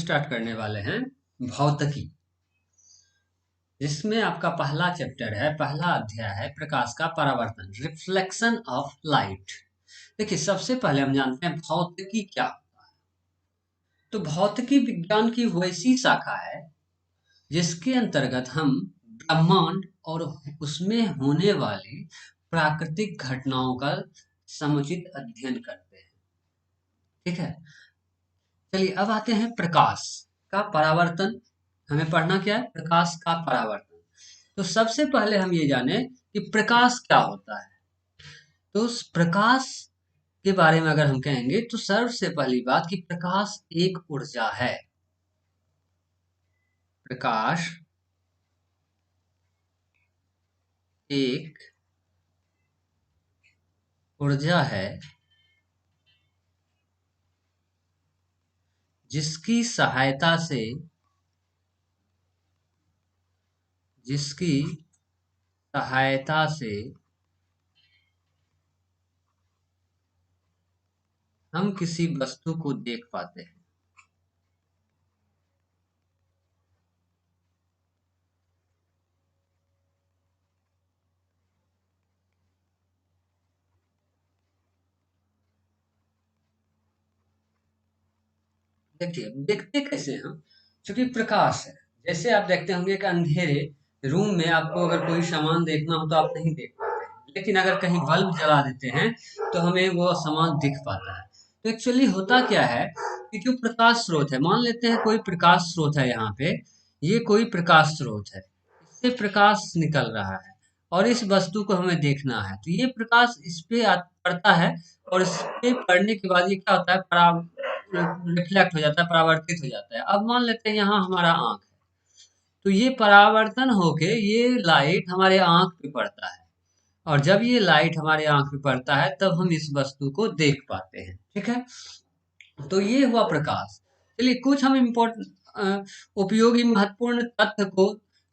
Start करने वाले हैं भौतिकी, जिसमें आपका पहला चैप्टर है, पहला अध्याय है प्रकाश का परावर्तन, रिफ्लेक्शन ऑफ लाइट। देखिए, सबसे पहले हम जानते हैं भौतिकी क्या होता है। तो भौतिकी विज्ञान की वैसी शाखा है जिसके अंतर्गत हम ब्रह्मांड और उसमें होने वाली प्राकृतिक घटनाओं का समुचित अध्ययन करते हैं। ठीक है, चलिए अब आते हैं प्रकाश का परावर्तन। हमें पढ़ना क्या है? प्रकाश का परावर्तन। तो सबसे पहले हम ये जाने कि प्रकाश क्या होता है। तो उस प्रकाश के बारे में अगर हम कहेंगे तो सबसे पहली बात कि प्रकाश एक ऊर्जा है। प्रकाश एक ऊर्जा है जिसकी सहायता से जिसकी सहायता से हम किसी वस्तु को देख पाते हैं। देखिए, देखते कैसे हैं हम? क्योंकि प्रकाश है। जैसे आप देखते होंगे कि अंधेरे रूम में आपको अगर कोई सामान देखना हो तो आप नहीं देख पाते हैं। लेकिन अगर कहीं बल्ब जला देते हैं तो हमें वो सामान दिख पाता है। तो एक्चुअली होता क्या है कि जो प्रकाश स्रोत है, मान लेते हैं कोई प्रकाश स्रोत है यहाँ पे, ये कोई प्रकाश स्रोत है, इससे प्रकाश निकल रहा है और इस वस्तु को हमें देखना है। तो ये प्रकाश इस पे पड़ता है और इस पे पड़ने के बाद ये क्या होता है, रिफ्लेक्ट हो जाता है, परावर्तित हो जाता है। अब मान लेते हैं यहाँ हमारा आँख है, तो ये परावर्तन होके ये लाइट हमारे आँख पे पड़ता है और जब ये लाइट हमारे आँख पे पड़ता है तब हम इस वस्तु को देख पाते हैं। ठीक है? तो ये हुआ प्रकाश। चलिए कुछ हम उपयोगी महत्वपूर्ण तथ्य को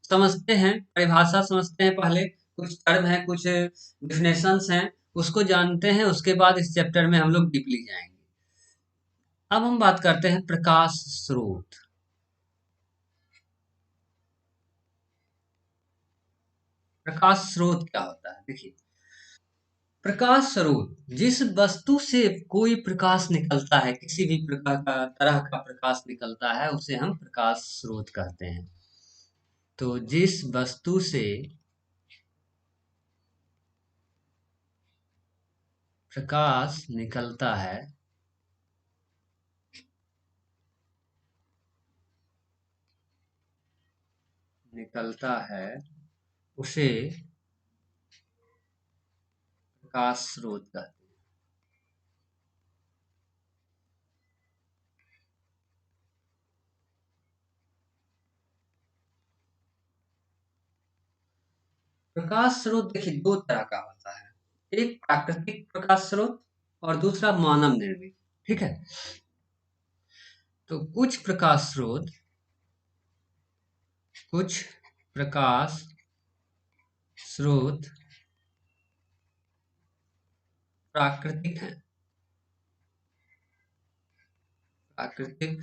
समझते हैं, परिभाषा समझते हैं पहले, कुछ टर्म है, कुछ डिफिनेशंस हैं, उसको जानते हैं, उसके बाद इस चैप्टर में हम लोग डीपली जाएंगे। अब हम बात करते हैं प्रकाश स्रोत। प्रकाश स्रोत क्या होता है? देखिए, प्रकाश स्रोत जिस वस्तु से कोई प्रकाश निकलता है, किसी भी प्रकार का तरह का प्रकाश निकलता है, उसे हम प्रकाश स्रोत कहते हैं। तो जिस वस्तु से प्रकाश निकलता है उसे प्रकाश स्रोत कहते हैं। प्रकाश स्रोत देखिए दो तरह का होता है, एक प्राकृतिक प्रकाश स्रोत और दूसरा मानव निर्मित। ठीक है? तो कुछ प्रकाश स्रोत प्राकृतिक हैं। प्राकृतिक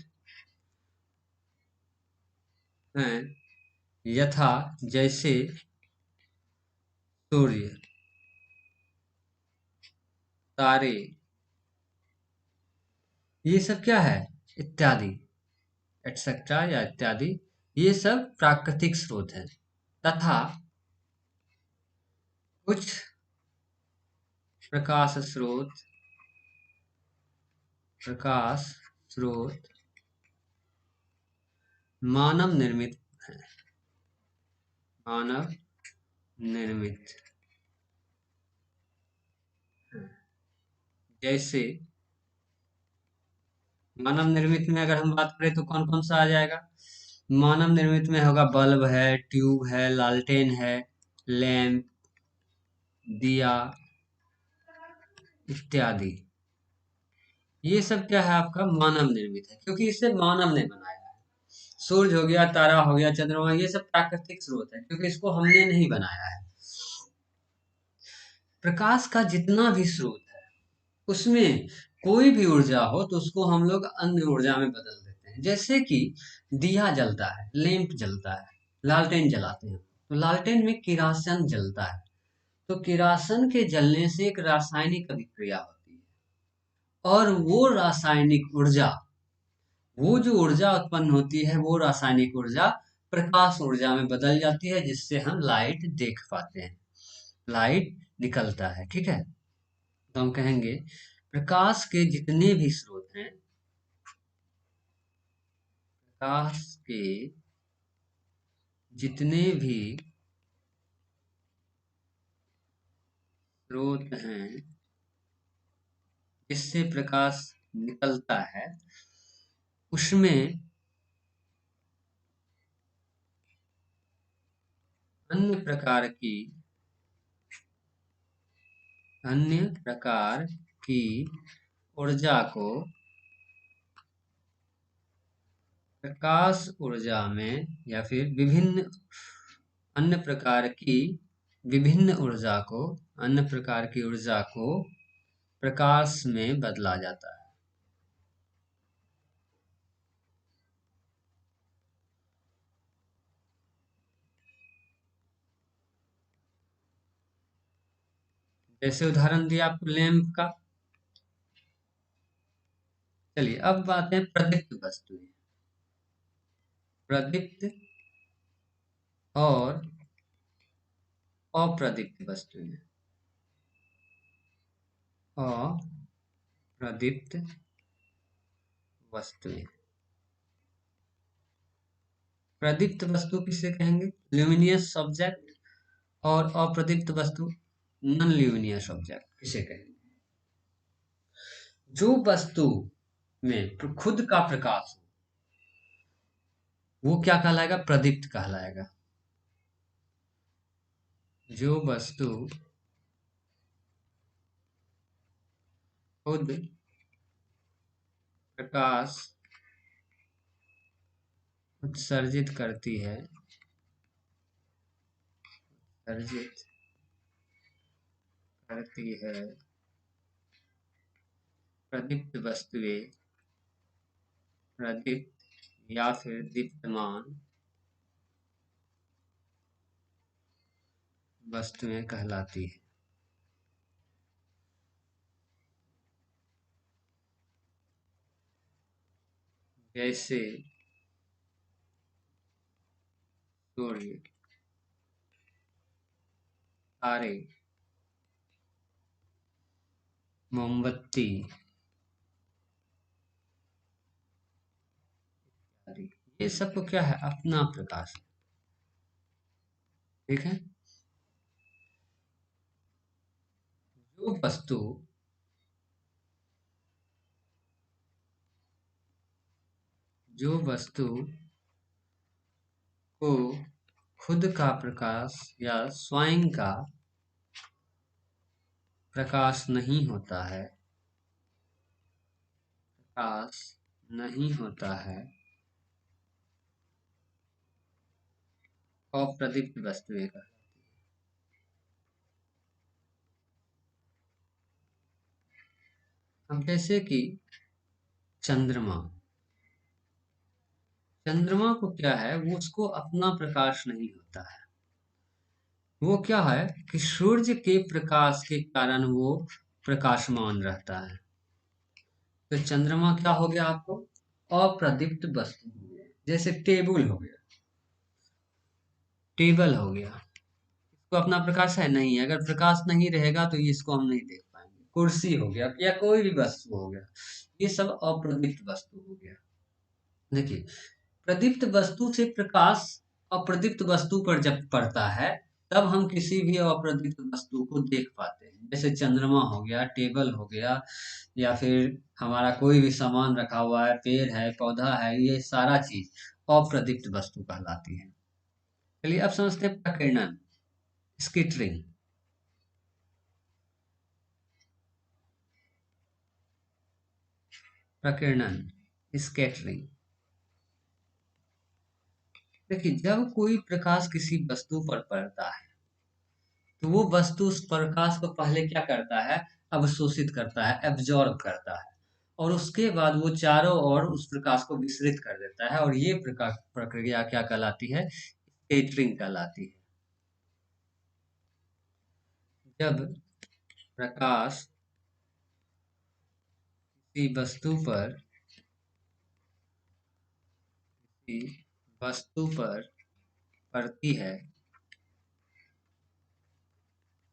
हैं यथा जैसे सूर्य, तारे, ये सब क्या है? इत्यादि, एटसेट्रा या इत्यादि, ये सब प्राकृतिक स्रोत हैं। तथा कुछ प्रकाश स्रोत प्रकाश स्रोत मानव निर्मित है। मानव निर्मित है। जैसे मानव निर्मित में अगर हम बात करें तो कौन कौन सा आ जाएगा? मानव निर्मित में होगा बल्ब है, ट्यूब है, लालटेन है, लैंप, दिया इत्यादि। ये सब क्या है? आपका मानव निर्मित है, क्योंकि इसे मानव ने बनाया है। सूरज हो गया, तारा हो गया, चंद्रमा, ये सब प्राकृतिक स्रोत है, क्योंकि इसको हमने नहीं बनाया है। प्रकाश का जितना भी स्रोत है उसमें कोई भी ऊर्जा हो तो उसको हम लोग अन्य ऊर्जा में बदल देते हैं। जैसे कि दिया जलता है, लैंप जलता है, लालटेन जलाते हैं, तो लालटेन में किरासन जलता है। तो किरासन के जलने से एक रासायनिक अभिक्रिया होती है, और वो रासायनिक ऊर्जा, वो जो ऊर्जा उत्पन्न होती है, वो रासायनिक ऊर्जा प्रकाश ऊर्जा में बदल जाती है, जिससे हम लाइट देख पाते हैं, लाइट निकलता है। ठीक है, तो हम कहेंगे प्रकाश के जितने भी स्रोत हैं, प्रकाश के जितने भी स्रोत हैं जिससे प्रकाश निकलता है, उसमें अन्य प्रकार की ऊर्जा को प्रकाश ऊर्जा में, या फिर अन्य प्रकार की विभिन्न ऊर्जा को अन्य प्रकार की ऊर्जा को प्रकाश में बदला जाता है। जैसे उदाहरण दिया आपको लैंप का। चलिए अब बात है प्रदीप्त वस्तुएं। प्रदीप्त और अप्रदीप्त वस्तुएं। अप्रदीप्त वस्तुएं। प्रदीप्त वस्तु किसे कहेंगे? Luminous object. और अप्रदीप्त वस्तु नॉन ल्यूमिनियस ऑब्जेक्ट किसे कहेंगे? जो वस्तु में खुद का प्रकाश हो, वो क्या कहलाएगा? प्रदीप्त कहलाएगा। जो वस्तु खुद प्रकाश उत्सर्जित करती है, उत्सर्जित करती है, प्रदीप्त वस्तुएं प्रदीप्त या फिर दीप्तमान वस्तुएं कहलाती है। जैसे सूर्य, तारे, मोमबत्ती आदि, ये सब को क्या है? अपना प्रकाश है। ठीक है, जो वस्तु जो वस्तु को खुद का प्रकाश या स्वयं का प्रकाश नहीं होता है, प्रकाश नहीं होता है, अप्रदीप्त वस्तुएं का। अब जैसे कि चंद्रमा, चंद्रमा को क्या है? वो उसको अपना प्रकाश नहीं होता है। वो क्या है कि सूर्य के प्रकाश के कारण वो प्रकाशमान रहता है। तो चंद्रमा क्या हो गया आपको? अप्रदीप्त वस्तु हो गया। जैसे टेबल हो गया, टेबल हो गया, इसको अपना प्रकाश है नहीं है। अगर प्रकाश नहीं रहेगा तो इसको हम नहीं देख पाएंगे। कुर्सी हो गया या कोई भी वस्तु हो गया, ये सब अप्रदीप्त वस्तु हो गया। देखिए, प्रदीप्त वस्तु से प्रकाश अप्रदीप्त वस्तु पर जब पड़ता है, तब हम किसी भी अप्रदीप्त वस्तु को देख पाते हैं। जैसे चंद्रमा हो गया, टेबल हो गया, या फिर हमारा कोई भी सामान रखा हुआ है, पेड़ है, पौधा है, ये सारा चीज अप्रदीप्त वस्तु कहलाती है। चलिए अब समझते हैं प्रकीर्णन, स्कैटरिंग। प्रकीर्णन, स्कैटरिंग। देखिए, जब कोई प्रकाश किसी वस्तु पर पड़ता है, तो वो वस्तु उस प्रकाश को पहले क्या करता है? अवशोषित करता है, एब्जॉर्ब करता है, और उसके बाद वो चारों ओर उस प्रकाश को विसरित कर देता है और ये प्रकाश प्रक्रिया क्या कहलाती है? स्कैटरिंग कहलाती है। जब प्रकाश किसी वस्तु पर पड़ती है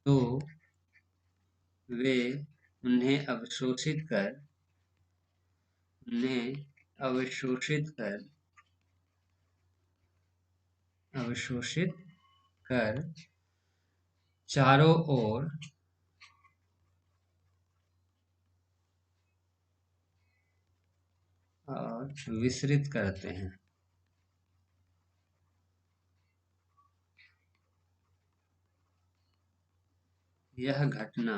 तो वे उन्हें अवशोषित कर चारों ओर और विसरित करते हैं। यह घटना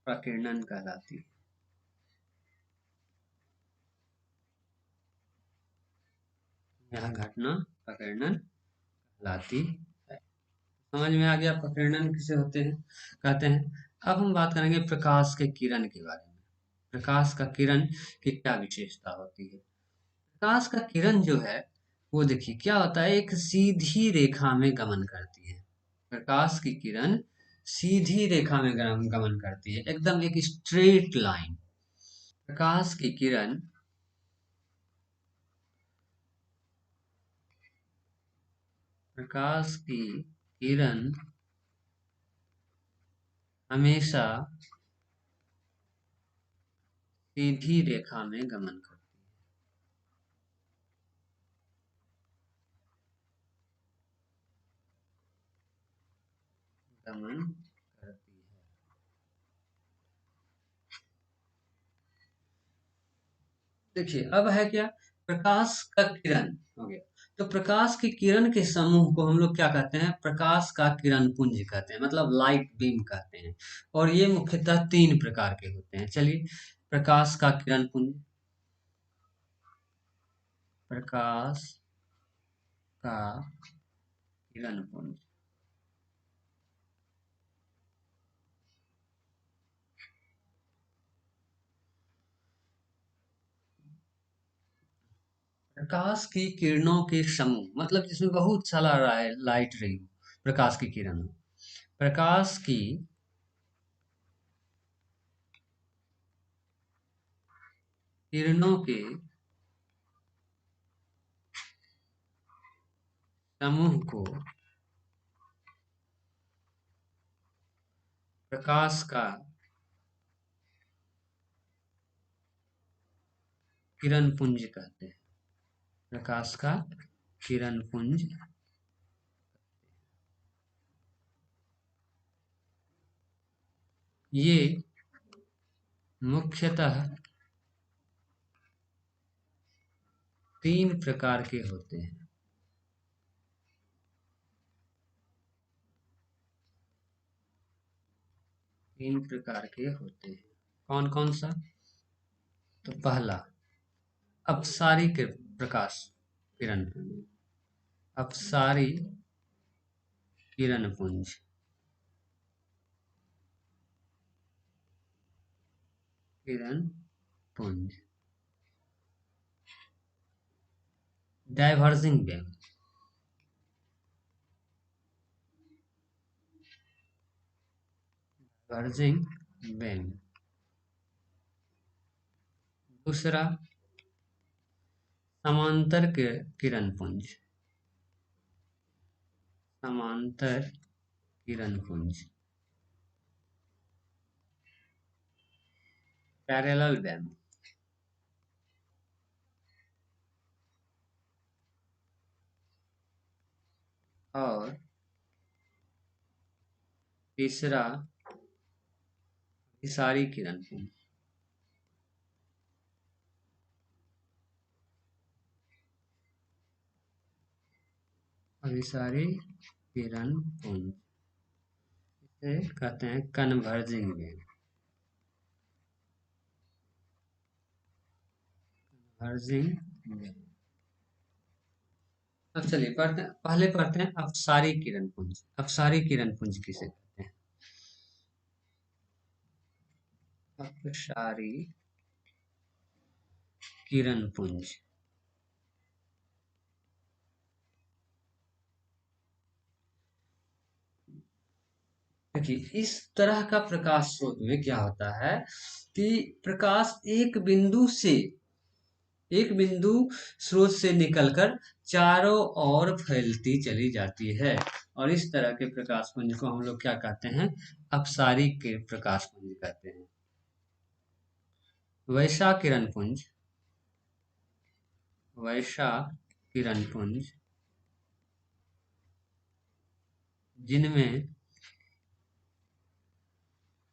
प्रकीर्णन कहलाती है। यह घटना प्रकीर्णन कहलाती है। समझ में आ गया प्रकीर्णन किसे होते हैं कहते हैं। अब हम बात करेंगे प्रकाश के किरण के बारे में। प्रकाश का किरण की क्या विशेषता होती है? प्रकाश का किरण जो है वो देखिए क्या होता है, एक सीधी रेखा में गमन करती है। प्रकाश की किरण सीधी रेखा में गमन करती है, एकदम एक स्ट्रेट लाइन। प्रकाश की किरण प्रकाश की किरण हमेशा सीधी रेखा में गमन करती है। देखिए अब है क्या, प्रकाश का किरण हो गया। तो प्रकाश की किरण के समूह को हम लोग क्या कहते हैं? प्रकाश का किरण पुंज कहते हैं, मतलब लाइट बीम कहते हैं। और ये मुख्यतः 3 प्रकार के होते हैं। चलिए, प्रकाश का किरण पुंज, प्रकाश का किरण पुंज, प्रकाश की किरणों के समूह मतलब जिसमें बहुत सारा लाइट रही हो, प्रकाश की किरण हो। प्रकाश की किरणों के समूह को प्रकाश का किरण पुंज कहते हैं। प्रकाश का किरण पुंज। ये मुख्यतः 3 प्रकार के होते हैं। तीन प्रकार के होते हैं। कौन कौन सा? तो पहला अपसारी के प्रकाश किरण पुंज, अपसारी किरण पुंज। किरण पुंज, डाइवर्जिंग बेम, डाइवर्जिंग बेम। दूसरा समांतर किरण पुंज, समांतर किरण पुंज, पैरेलल बेम। और तीसरा अभिसारी किरण पुंज, अभिसारी किरण पुंज, इसे कहते हैं कन्वर्जिंग बेम। कन्वर्जिंग बेम। अब चलिए पहले पढ़ते हैं अपसारी किरण पुंज। अपसारी किरण पुंज किसे कहते हैं? अपसारी किरण पुंज। देखिए इस तरह का प्रकाश स्रोत में क्या होता है कि प्रकाश एक बिंदु स्रोत से निकलकर चारों ओर फैलती चली जाती है और इस तरह के प्रकाश पुंज को हम लोग क्या कहते हैं, अपसारी के प्रकाश पुंज कहते हैं। वैसा किरण पुंज, वैसा किरण पुंज जिनमें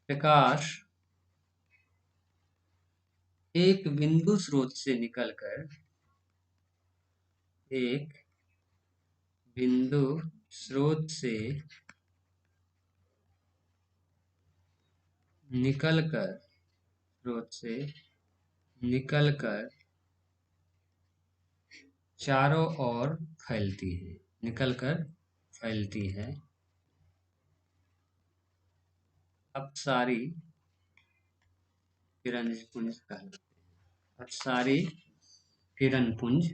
प्रकाश एक बिंदु स्रोत से निकलकर एक बिंदु स्रोत से निकलकर स्रोत से निकलकर चारों ओर फैलती है, निकलकर फैलती है, अपसारी किरण पुंज कहलाते हैं। अपसारी किरण पुंज।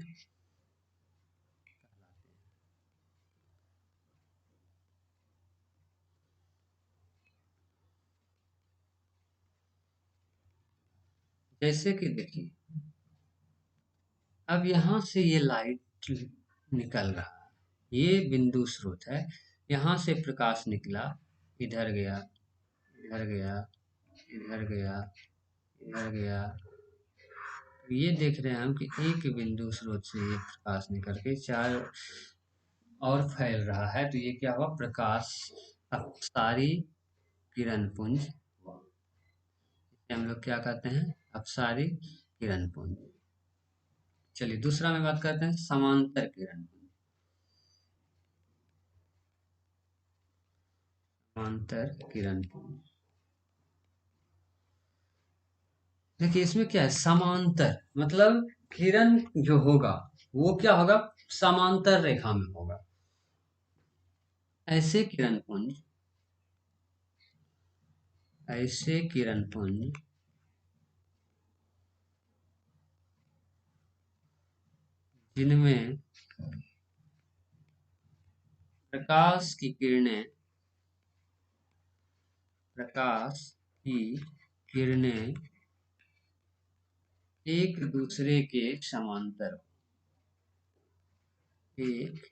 जैसे कि देखिए अब यहाँ से ये लाइट निकल रहा है, ये बिंदु स्रोत है, यहाँ से प्रकाश निकला, इधर गया, इधर गया, इधर गया, इधर गया। ये देख रहे हैं हम कि एक बिंदु स्रोत से ये प्रकाश निकल के चार और फैल रहा है, तो ये क्या हुआ, प्रकाश अपसारी किरण पुंज। इसे हम लोग क्या कहते हैं, अपसारी किरण पुंज। चलिए दूसरा में बात करते हैं समांतर किरण पुंज। समांतर किरण पुंज, देखिए इसमें क्या है, समांतर मतलब किरण जो होगा वो क्या होगा, समांतर रेखा में होगा। ऐसे किरण पुंज, ऐसे किरण पुंज जिनमें प्रकाश की किरणें, प्रकाश की किरणें एक दूसरे के समांतर, एक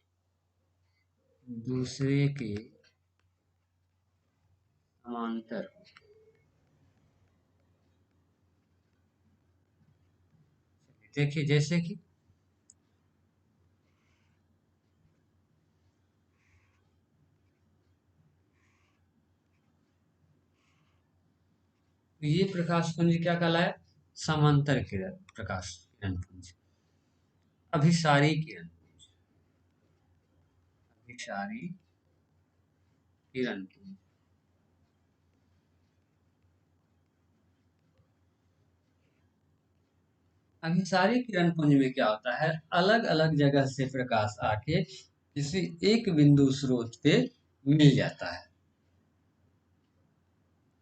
दूसरे के समांतर। देखिए जैसे कि ये प्रकाश पुंज क्या कहलाया, समांतर किरण प्रकाश किरण पुंज। अभिसारी किरण पुंज, अभिसारी किरण पुंज, अभिसारी किरण पुंज में क्या होता है, अलग अलग जगह से प्रकाश आके किसी एक बिंदु स्रोत पे मिल जाता है।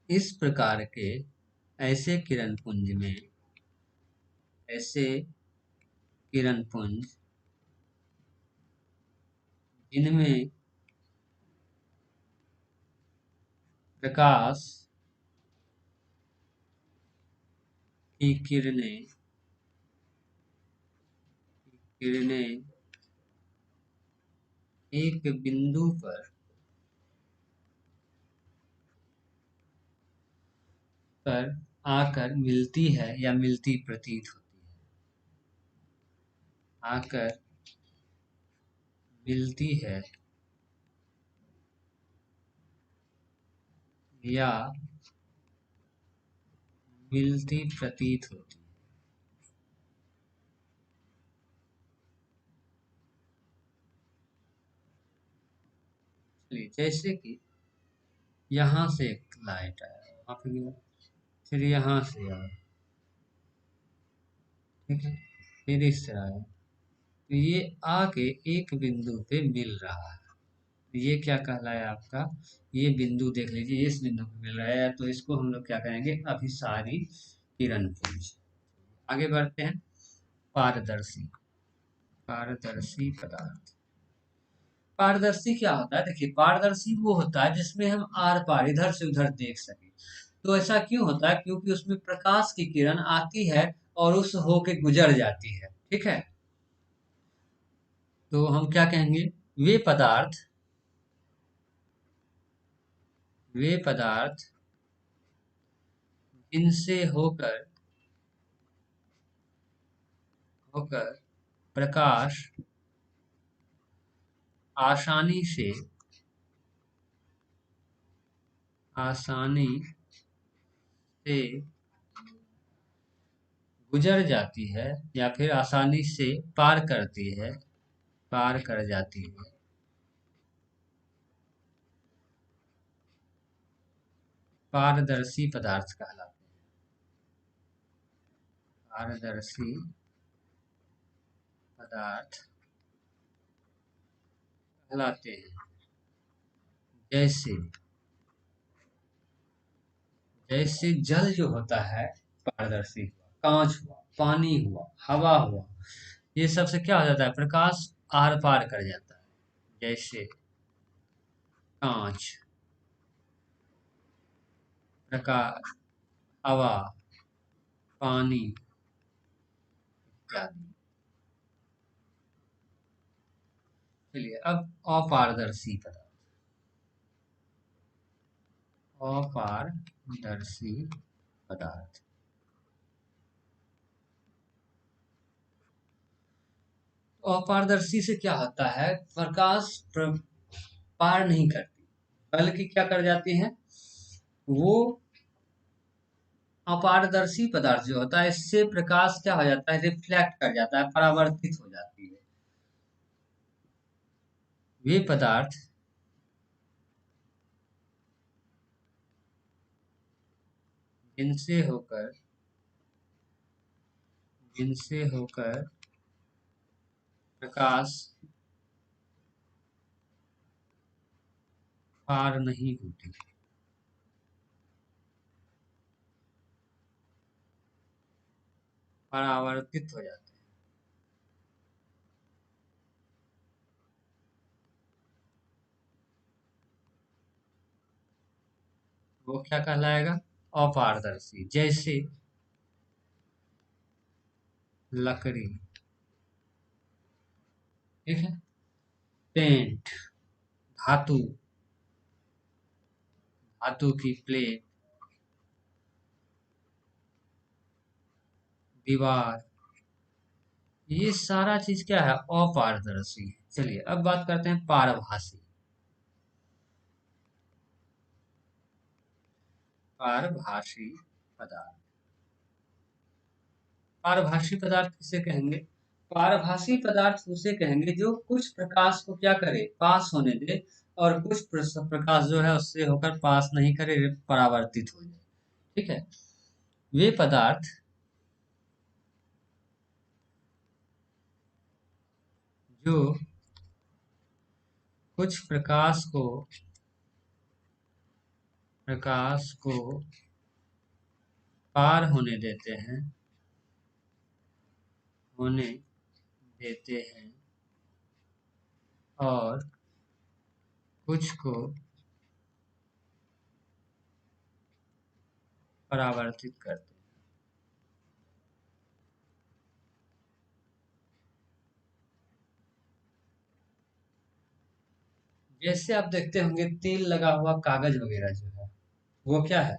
इस प्रकार के ऐसे किरण पुंज में, ऐसे किरण पुंज जिनमें प्रकाश की किरणें किरणें एक बिंदु पर आकर मिलती है या मिलती प्रतीत होती है, आकर मिलती है या मिलती प्रतीत होती है। चलिए जैसे कि यहाँ से एक लाइट आया, वहाँ पे गया, फिर यहाँ से आया, ठीक है, फिर इससे आया, तो ये आके एक बिंदु पे मिल रहा है, ये क्या कहलाया आपका, ये बिंदु देख लीजिए, इस बिंदु को मिल रहा है, तो इसको हम लोग क्या कहेंगे, अभिसारी किरण पुंज। आगे बढ़ते हैं। पारदर्शी, पारदर्शी पदार्थ। पारदर्शी क्या होता है, देखिए पारदर्शी वो होता है जिसमें हम आर पार इधर से उधर देख सके। तो ऐसा क्यों होता है, क्योंकि उसमें प्रकाश की किरण आती है और उस होके गुजर जाती है, ठीक है। तो हम क्या कहेंगे, वे पदार्थ, वे पदार्थ इनसे होकर, होकर प्रकाश आसानी से, आसानी से गुजर जाती है, या फिर आसानी से पार करती है, पार कर जाती है, पारदर्शी पदार्थ कहलाते हैं। पारदर्शी पदार्थ कहलाते हैं। जैसे, जैसे जल जो होता है पारदर्शी, कांच हुआ, पानी हुआ, हवा हुआ, ये सबसे क्या हो जाता है, प्रकाश आर पार कर जाता है। जैसे कांच, प्रकाश, हवा, पानी इत्यादि। चलिए अब अपारदर्शी पदार्थ, अपारदर्शी पदार्थ। तो अपारदर्शी से क्या होता है, प्रकाश पार नहीं करती, बल्कि क्या कर जाती है, वो अपारदर्शी पदार्थ जो होता है इससे प्रकाश क्या हो जाता है, रिफ्लेक्ट कर जाता है, परावर्तित हो जाती है। वे पदार्थ जिनसे होकर, जिनसे होकर प्रकाश पार नहीं होती, परावर्तित हो जाते हैं। वो क्या कहलाएगा, अपारदर्शी। जैसे लकड़ी, ठीक है, पेंट, धातु, धातु की प्लेट, दीवार, ये सारा चीज क्या है, अपारदर्शी है। चलिए अब बात करते हैं पारभासी, पारभासी पदार्थ। पारभासी पदार्थ किसे कहेंगे, पारभासी पदार्थ उसे कहेंगे जो कुछ प्रकाश को क्या करे, पास होने दे, और कुछ प्रकाश जो है उससे होकर पास नहीं करे, परावर्तित हो जाए, ठीक है। वे पदार्थ जो कुछ प्रकाश को, प्रकाश को पार होने देते हैं, होने देते हैं, और कुछ को परावर्तित करते हैं। जैसे आप देखते होंगे तेल लगा हुआ कागज वगैरह जो है, वो क्या है,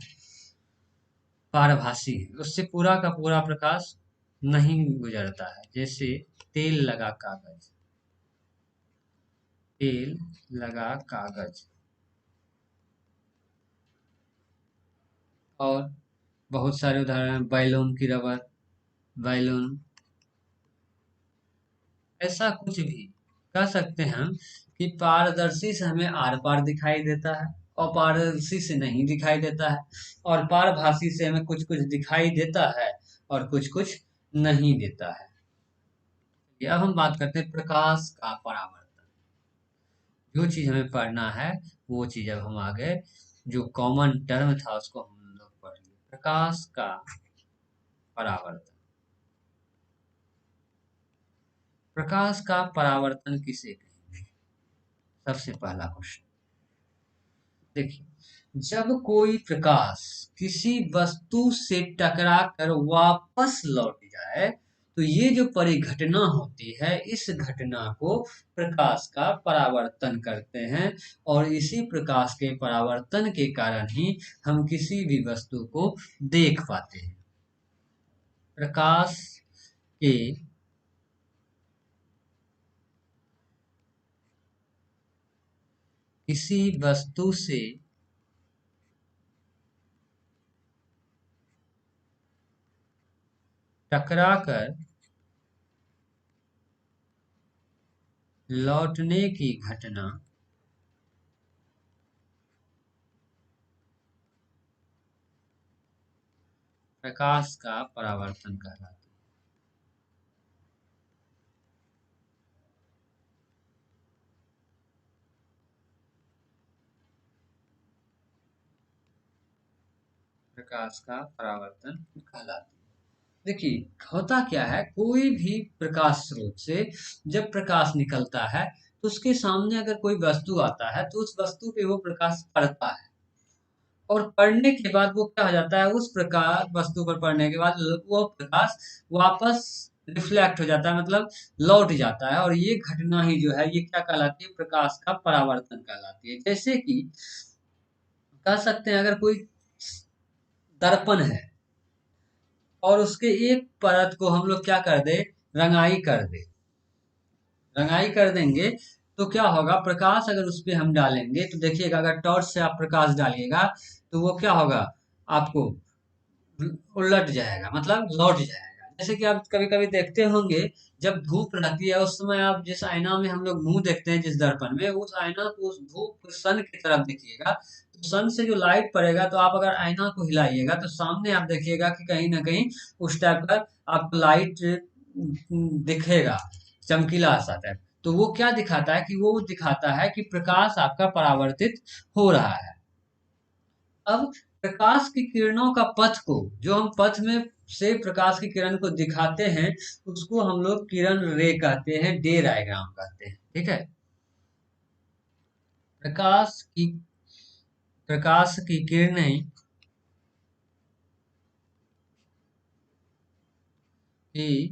पारभासी है, उससे पूरा का पूरा प्रकाश नहीं गुजरता है। जैसे तेल लगा कागज, तेल लगा कागज, और बहुत सारे उदाहरण, बैलून की रबर, बैलून, ऐसा कुछ भी कह सकते हैं हम कि पारदर्शी से हमें आर पार दिखाई देता है, अपारदर्शी से नहीं दिखाई देता है, और पारभासी से हमें कुछ कुछ दिखाई देता है और कुछ कुछ नहीं देता है। अब हम बात करते हैं प्रकाश का परावर्तन। जो चीज हमें पढ़ना है वो चीज अब हम आगे, जो कॉमन टर्म था उसको हम लोग पढ़ लिए। प्रकाश का परावर्तन। प्रकाश का परावर्तन किसे कहेंगे? सबसे पहला क्वेश्चन देखिए, जब कोई प्रकाश किसी वस्तु से टकरा कर वापस लौट जाए तो ये जो परिघटना होती है, इस घटना को प्रकाश का परावर्तन कहते हैं। और इसी प्रकाश के परावर्तन के कारण ही हम किसी भी वस्तु को देख पाते हैं। प्रकाश के किसी वस्तु से टकराकर लौटने की घटना प्रकाश का परावर्तन कहलाती है। प्रकाश का परावर्तन कहलाती है। देखिए, होता क्या है, कोई भी प्रकाश स्रोत से जब प्रकाश निकलता है तो उसके सामने अगर कोई वस्तु आता है तो उस वस्तु पे वो प्रकाश पड़ता है, और पढ़ने के बाद वो क्या हो जाता है, उस प्रकार वस्तु पर पढ़ने के बाद वो प्रकाश वापस रिफ्लेक्ट हो जाता है, मतलब लौट जाता है। और ये घटना ही जो है ये क्या कहलाती है, प्रकाश का परावर्तन कहलाती है। जैसे कि कह सकते हैं, अगर कोई दर्पण है और उसके एक परत को हम लोग क्या कर दे, रंगाई कर दे, रंगाई कर देंगे तो क्या होगा, प्रकाश अगर उस पे हम डालेंगे तो देखिएगा, अगर टॉर्च से आप प्रकाश डालिएगा तो वो क्या होगा, आपको उलट जाएगा, मतलब लौट जाएगा। जैसे कि आप कभी कभी देखते होंगे, जब धूप रहती है उस समय आप जिस आईना में हम लोग मुंह देखते हैं, जिस दर्पण में, उस आईना को उस धूप सन की तरफ देखिएगा, तो सन से जो लाइट पड़ेगा तो आप अगर आईना को हिलाइएगा तो सामने आप देखिएगा कि कहीं ना कहीं उस टाइप का आपको लाइट दिखेगा, चमकीला सा टाइप। तो वो क्या दिखाता है, कि वो दिखाता है कि प्रकाश आपका परावर्तित हो रहा है। अब प्रकाश की किरणों का पथ को, जो हम पथ में से प्रकाश की किरण को दिखाते हैं, उसको हम लोग किरण रे कहते हैं, डे डायग्राम कहते हैं। ठीक है। प्रकाश की प्रकाश की किरणें की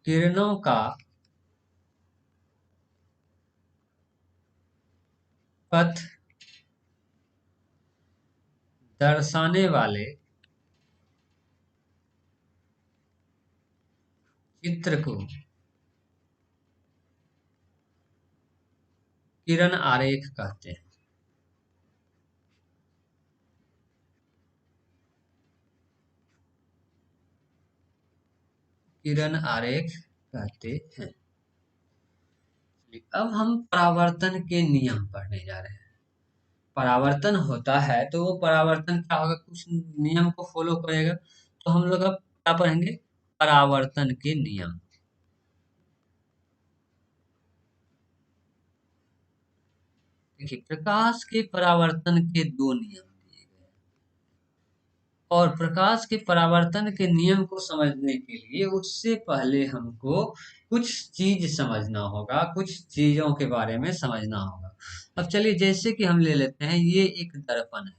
किरणों का पथ दर्शाने वाले चित्र को किरण आरेख कहते हैं। किरण आरेख कहते हैं। अब हम परावर्तन के नियम पढ़ने जा रहे हैं। परावर्तन होता है तो वो परावर्तन क्या होगा, कुछ नियम को फॉलो करेगा। तो हम लोग अब क्या पढ़ेंगे, परावर्तन के नियम। देखिए, प्रकाश के परावर्तन के दो नियम दिए गए हैं, और प्रकाश के परावर्तन के नियम को समझने के लिए उससे पहले हमको कुछ चीज समझना होगा, कुछ चीजों के बारे में समझना होगा। अब चलिए, जैसे कि हम ले लेते हैं, ये एक दर्पण है।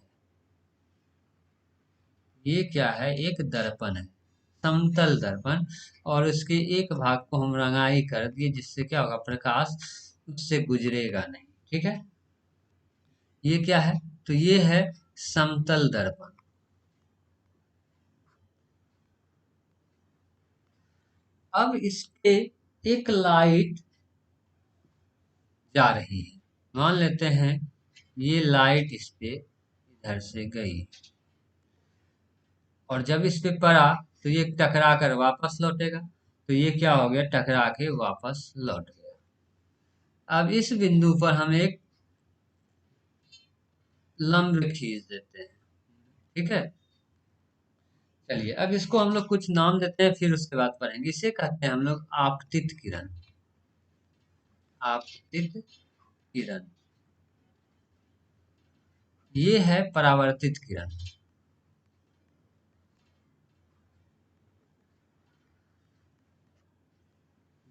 ये क्या है, एक दर्पण है, समतल दर्पण। और उसके एक भाग को हम रंगाई कर दिए, जिससे क्या होगा, प्रकाश उससे गुजरेगा नहीं। ठीक है। ये क्या है, तो ये है समतल दर्पण। अब इस पे एक लाइट जा रही है, मान लेते हैं ये लाइट इस पे इधर से गई, और जब इस पे पड़ा तो ये टकरा कर वापस लौटेगा। तो ये क्या हो गया, टकरा के वापस लौट गया। अब इस बिंदु पर हम एक लंब खींच देते हैं। ठीक है। चलिए, अब इसको हम लोग कुछ नाम देते हैं, फिर उसके बाद पढ़ेंगे। इसे कहते हैं हम लोग आपतित किरण। आपतित किरण। ये है परावर्तित किरण।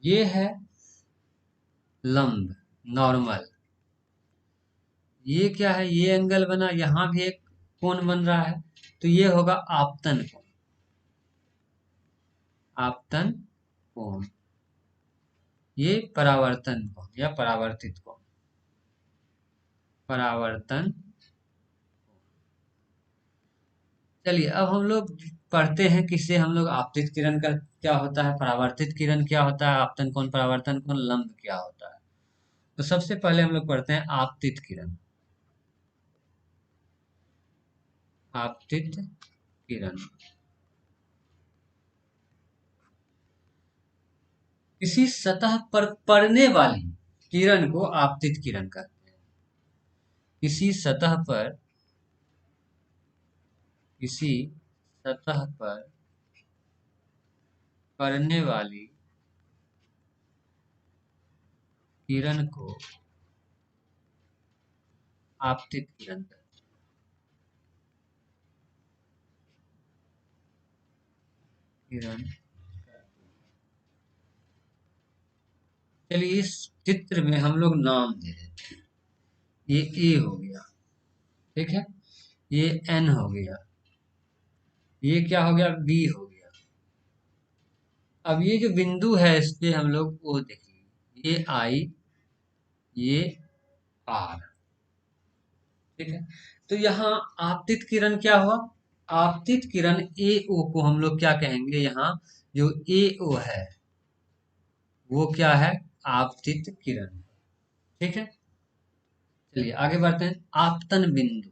ये है लंब, नॉर्मल। ये क्या है, ये एंगल बना, यहां भी एक कोण बन रहा है, तो ये होगा आपतन कोण। आपतन कोण। ये परावर्तन कोण या परावर्तित कोण। परावर्तन। चलिए अब हम लोग पढ़ते हैं किससे हम लोग आपतित किरण का क्या होता है, परावर्तित किरण क्या होता है, आपतन कोण, परावर्तन कोण, लंब क्या होता है। तो सबसे पहले हम लोग पढ़ते हैं आपतित किरण। आपतित किरण किसी सतह पर पड़ने वाली किरण को आपतित किरण कहते हैं। किसी सतह पर, किसी सतह पर पड़ने वाली किरण को आपतित किरण कहते हैं। किरण। चलिए इस चित्र में हम लोग नाम दे देते हैं। ये ए हो गया, ठीक है, ये एन हो गया, ये क्या हो गया, बी हो गया। अब ये जो बिंदु है इस पे हम लोग वो देखेंगे, ये आई, ये आर, ठीक है। तो यहाँ आपतित किरण क्या हुआ, आपतित किरण ए ओ को हम लोग क्या कहेंगे, यहाँ जो ए ओ है वो क्या है, आपतित किरण, ठीक है। चलिए आगे बढ़ते हैं, आपतन बिंदु।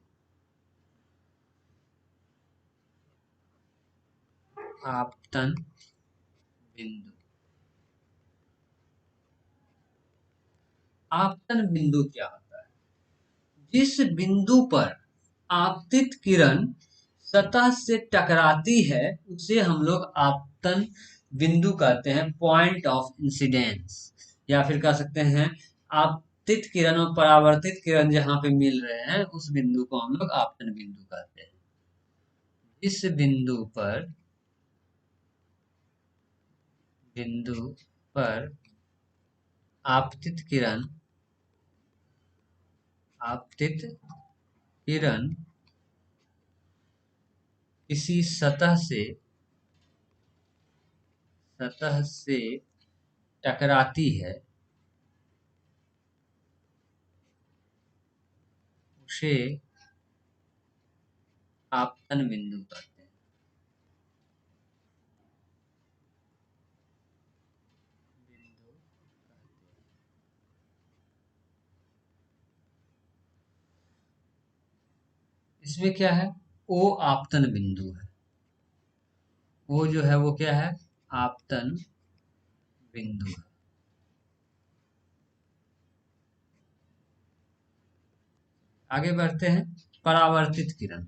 आपतन बिंदु। आपतन बिंदु क्या होता है, जिस बिंदु पर आपतित किरण सतह से टकराती है उसे हम लोग आपतन बिंदु कहते हैं, पॉइंट ऑफ इंसिडेंस। या फिर कह सकते हैं आपतित किरण और परावर्तित किरण जहां पे मिल रहे हैं उस बिंदु को हम लोग आपतन बिंदु कहते हैं। इस बिंदु पर, बिंदु पर आपतित किरण, आपतित किरण किसी सतह से टकराती है उसे आपतन बिंदु कहते हैं। बिंदु। इसमें क्या है, ओ आपतन बिंदु है। ओ जो है वो क्या है, आपतन बिंदु है। आगे बढ़ते हैं, परावर्तित किरण।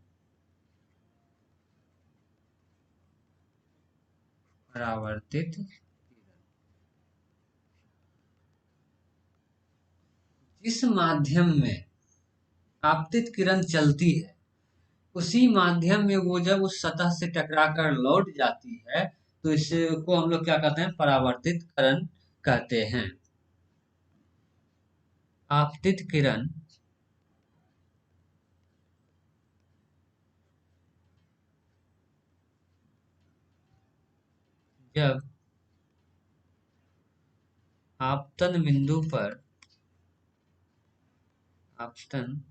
परावर्तित किरण जिस माध्यम में आपतित किरण चलती है उसी माध्यम में वो जब उस सतह से टकरा कर लौट जाती है तो इसको हम लोग क्या कहते हैं, परावर्तित किरण कहते हैं। आपतित किरण जब आपतन बिंदु पर, आपतन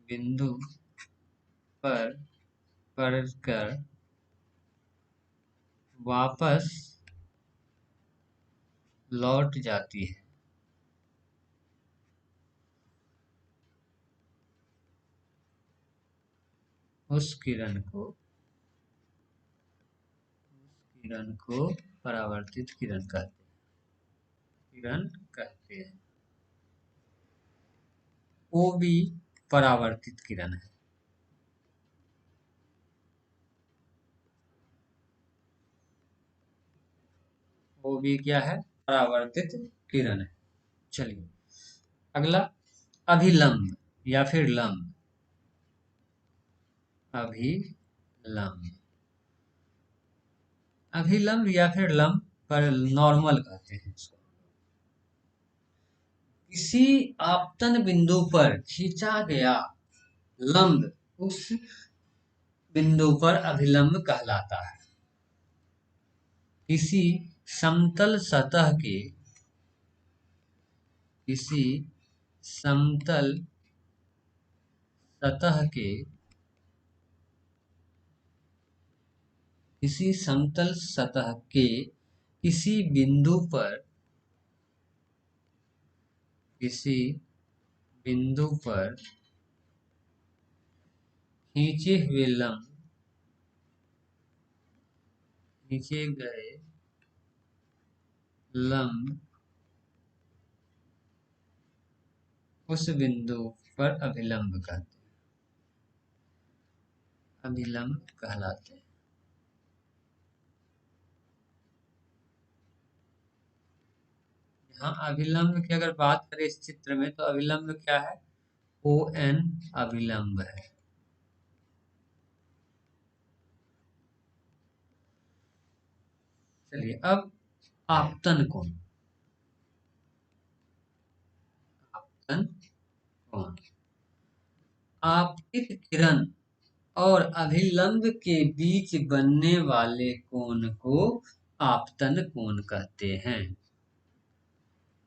बिंदु पर पड़कर वापस लौट जाती है उस किरण को परावर्तित किरण कहते हैं। वो भी परावर्तित किरण है। वो भी क्या है, परावर्तित किरण है। चलिए अगला, अभिलंब या फिर लंब। अभिलंब, अभिलंब या फिर लंब पर नॉर्मल कहते हैं इसको। किसी आपतन बिंदु पर खींचा गया लंब उस बिंदु पर अभिलंब कहलाता है। किसी समतल सतह के, किसी समतल सतह के, किसी समतल सतह के किसी बिंदु पर, किसी बिंदु पर खींचे हुए लंब, खींचे गए लंब उस बिंदु पर अभिलंब कहते हैं, अभिलंब कहलाते हैं। यहाँ अभिलंब की अगर बात करें इस चित्र में तो अभिलंब क्या है, ओ एन अभिलंब है। चलिए अब आपतन कोण, आपतन कोण, आपतित किरण और अभिलंब के बीच बनने वाले कोण को आपतन कोण कहते हैं।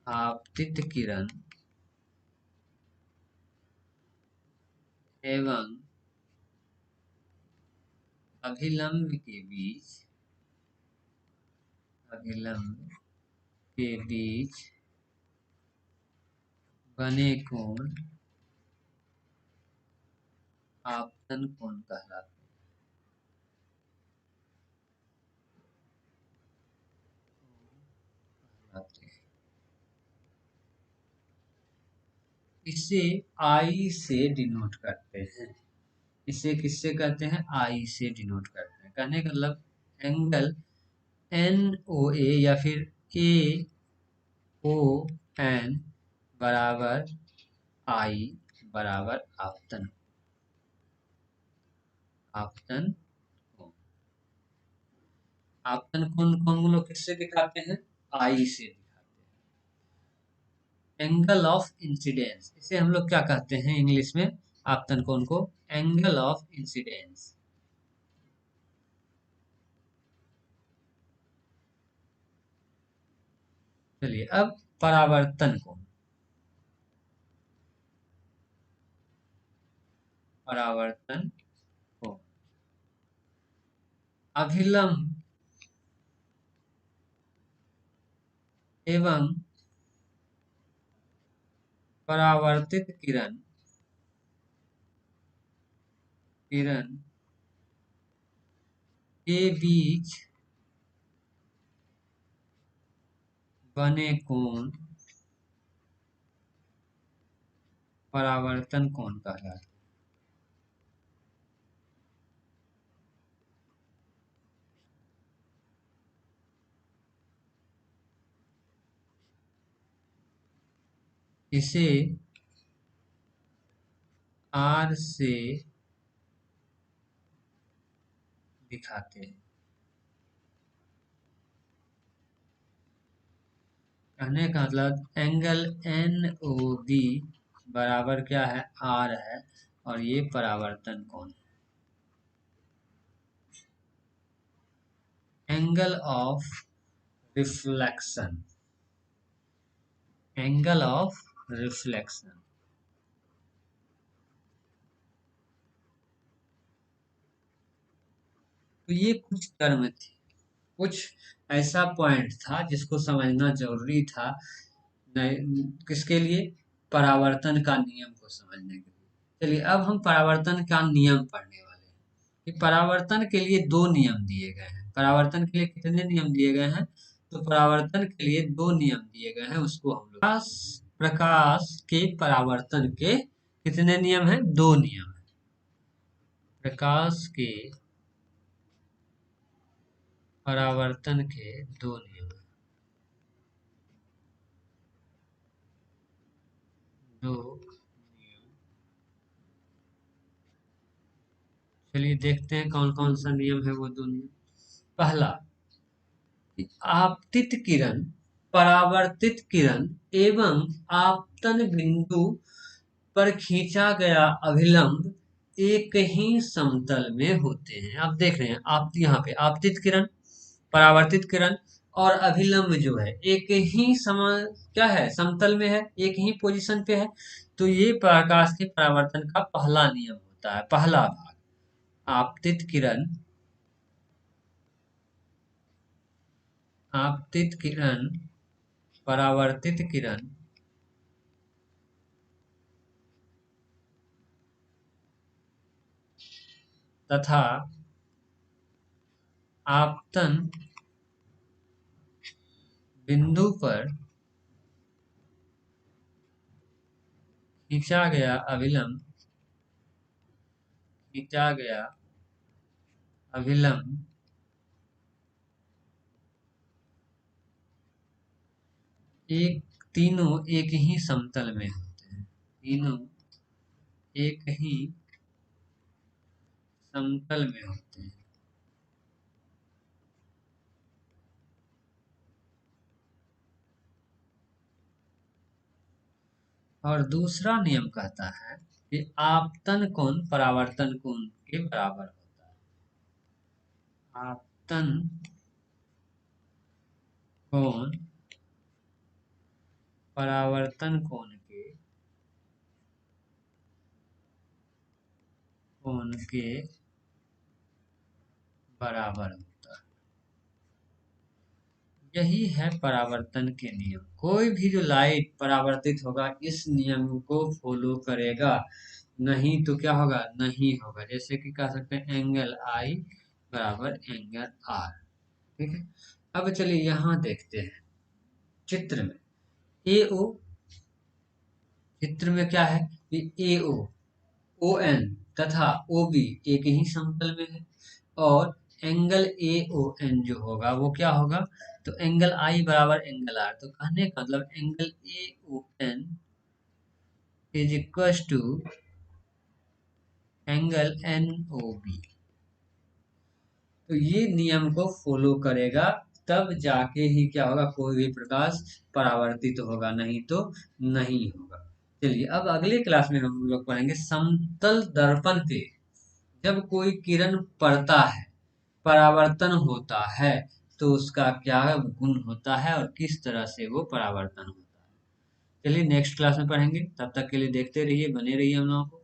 आपतित किरण एवं अभिलंब के बीच, अभिलंब के बीच बने कोण आपतन कोण कहलाते हैं। इसे आई से डिनोट करते हैं। इसे किससे कहते हैं, आई से डिनोट करते हैं। कहने का मतलब एंगल एन ओ ए या फिर ए ओ एन बराबर आई बराबर आपतन, आपतन कोण। आपतन कोण कौन लोग किससे दिखाते हैं, आई से दिखाते हैं। एंगल ऑफ इंसिडेंस, इसे हम लोग क्या कहते हैं इंग्लिश में, आपतन कोण को एंगल ऑफ इंसिडेंस। चलिए अब परावर्तन कोण, परावर्तन कोण अभिलंब एवं परावर्तित किरण, किरण के बीच बने कोण परावर्तन कोण कहलाता है। इसे आर से दिखाते हैं। कहने का मतलब एंगल एन ओ बी बराबर क्या है, आर है, और ये परावर्तन कोण। Angle of reflection, angle of reflection. तो ये कुछ टर्म थी, कुछ ऐसा पॉइंट था जिसको समझना जरूरी था, किसके लिए, परावर्तन का नियम को समझने के लिए। चलिए अब हम परावर्तन का नियम पढ़ने वाले हैं कि परावर्तन के लिए दो नियम दिए गए हैं। परावर्तन के लिए कितने नियम दिए गए हैं, तो परावर्तन के लिए दो नियम दिए गए हैं, उसको हम लोग प्रकाश के परावर्तन के कितने नियम हैं, दो नियम है। प्रकाश के परावर्तन के दो नियम, दो नियम। चलिए देखते हैं कौन कौन सा नियम है वो दो नियम। पहला, आपतित किरण, परावर्तित किरण एवं आपतन बिंदु पर खींचा गया अभिलंब एक ही समतल में होते हैं। आप देख रहे हैं, आप यहाँ पे आपतित किरण, परावर्तित किरण और अभिलंब जो है एक ही समान क्या है, समतल में है, एक ही पोजीशन पे है। तो ये प्रकाश के परावर्तन का पहला नियम होता है। पहला भाग, आपतित किरण, आपतित किरण, परावर्तित किरण तथा आपतन बिंदु पर खींचा गया अभिलंब, खींचा गया अभिलंब एक तीनों एक ही समतल में होते हैं। तीनों एक ही समतल में होते हैं। और दूसरा नियम कहता है कि आपतन कोण परावर्तन कोण के बराबर होता है। आपतन कोण परावर्तन कोण के बराबर होता है। यही है परावर्तन के नियम। कोई भी जो लाइट परावर्तित होगा इस नियम को फॉलो करेगा, नहीं तो क्या होगा, नहीं होगा। जैसे कि कह सकते हैं एंगल आई बराबर एंगल आर। ठीक है, अब चलिए यहाँ देखते हैं चित्र में ए ओ, चित्र में क्या है कि ए ओ, ओ एन तथा ओ बी एक ही समतल में है। और एंगल ए ओ एन जो होगा वो क्या होगा, तो एंगल आई बराबर एंगल आर। तो कहने का मतलब angle A O N is equal to angle N O B. तो ये नियम को फॉलो करेगा तब जाके ही क्या होगा, कोई भी प्रकाश परावर्तित होगा, नहीं तो नहीं होगा। चलिए अब अगले क्लास में हम लोग पढ़ेंगे समतल दर्पण पे जब कोई किरण पड़ता है, परावर्तन होता है, तो उसका क्या गुण होता है और किस तरह से वो परावर्तन होता है। चलिए नेक्स्ट क्लास में पढ़ेंगे, तब तक के लिए देखते रहिए, बने रहिए हम लोगों को।